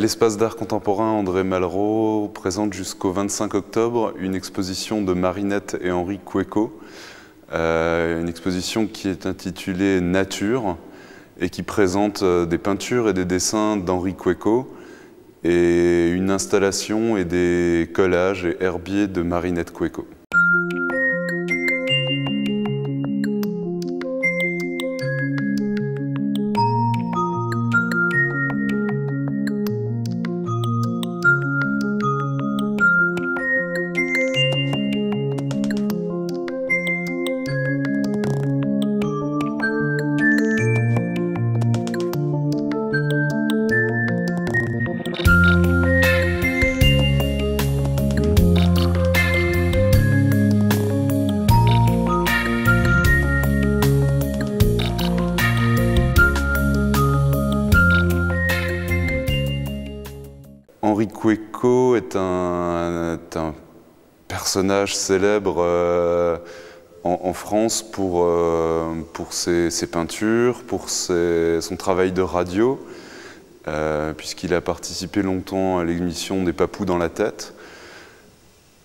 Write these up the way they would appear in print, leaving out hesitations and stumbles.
L'espace d'art contemporain André Malraux présente jusqu'au 25 octobre une exposition de Marinette et Henri Quéco, une exposition qui est intitulée Nature et qui présente des peintures et des dessins d'Henri Quéco et une installation et des collages et herbiers de Marinette Quéco. Henri Quéco est un personnage célèbre en France pour ses peintures, pour son travail de radio, puisqu'il a participé longtemps à l'émission des Papous dans la tête.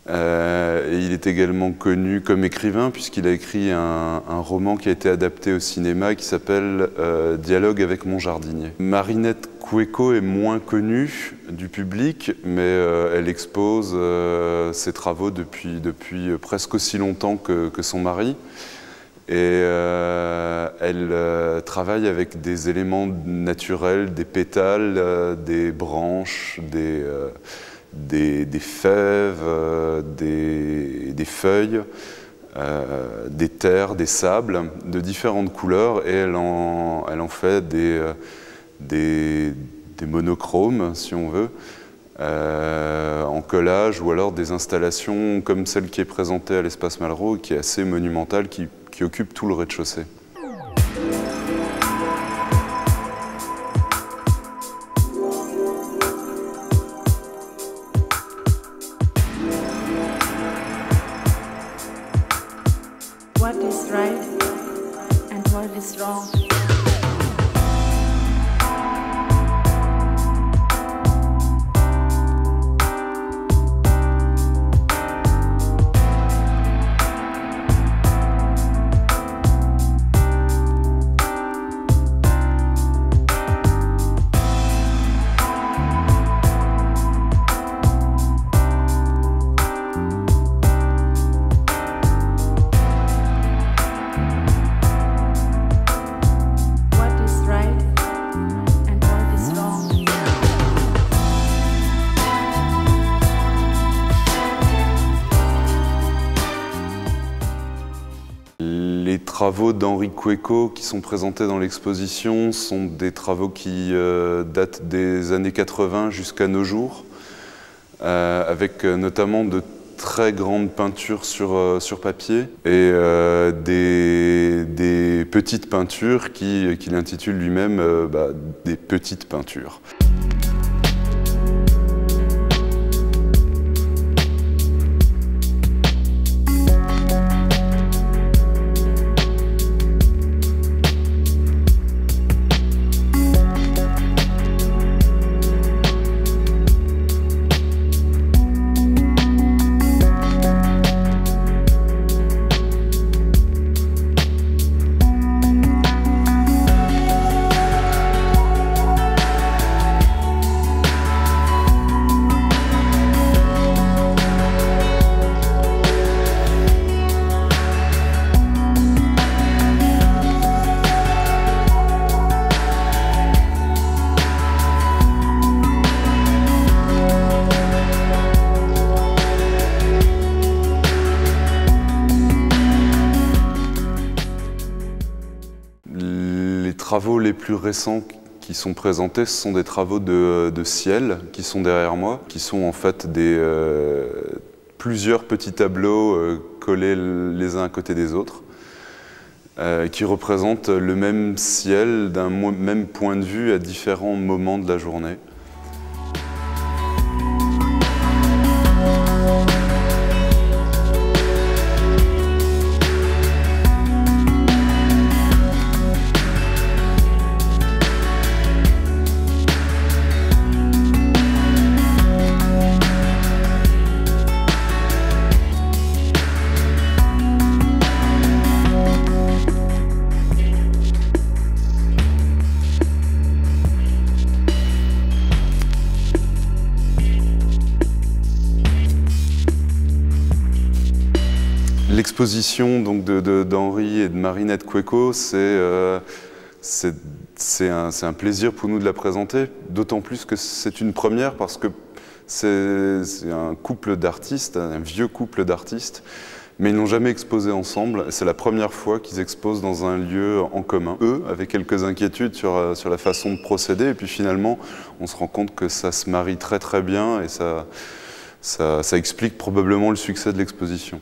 Et il est également connu comme écrivain, puisqu'il a écrit un roman qui a été adapté au cinéma qui s'appelle Dialogue avec mon jardinier. Marinette Quéco est moins connue du public, mais elle expose ses travaux depuis presque aussi longtemps que son mari. Et elle travaille avec des éléments naturels, des pétales, des branches, des fèves, des feuilles, des terres, des sables de différentes couleurs, et elle en fait des monochromes, si on veut, en collage, ou alors des installations comme celle qui est présentée à l'Espace Malraux, qui est assez monumentale, qui occupe tout le rez-de-chaussée. What is right and what is wrong? Les travaux d'Henri Quéco qui sont présentés dans l'exposition sont des travaux qui datent des années 80 jusqu'à nos jours, avec notamment de très grandes peintures sur papier et des petites peintures qu'il intitule lui-même des petites peintures. Les travaux les plus récents qui sont présentés, ce sont des travaux de ciel qui sont derrière moi, qui sont en fait plusieurs petits tableaux collés les uns à côté des autres, qui représentent le même ciel d'un même point de vue à différents moments de la journée. L'exposition d'Henri et de Marinette Koueko, c'est un plaisir pour nous de la présenter, d'autant plus que c'est une première parce que c'est un couple d'artistes, un vieux couple d'artistes, mais ils n'ont jamais exposé ensemble. C'est la première fois qu'ils exposent dans un lieu en commun. Eux, avec quelques inquiétudes sur la façon de procéder, et puis finalement, on se rend compte que ça se marie très très bien et ça explique probablement le succès de l'exposition.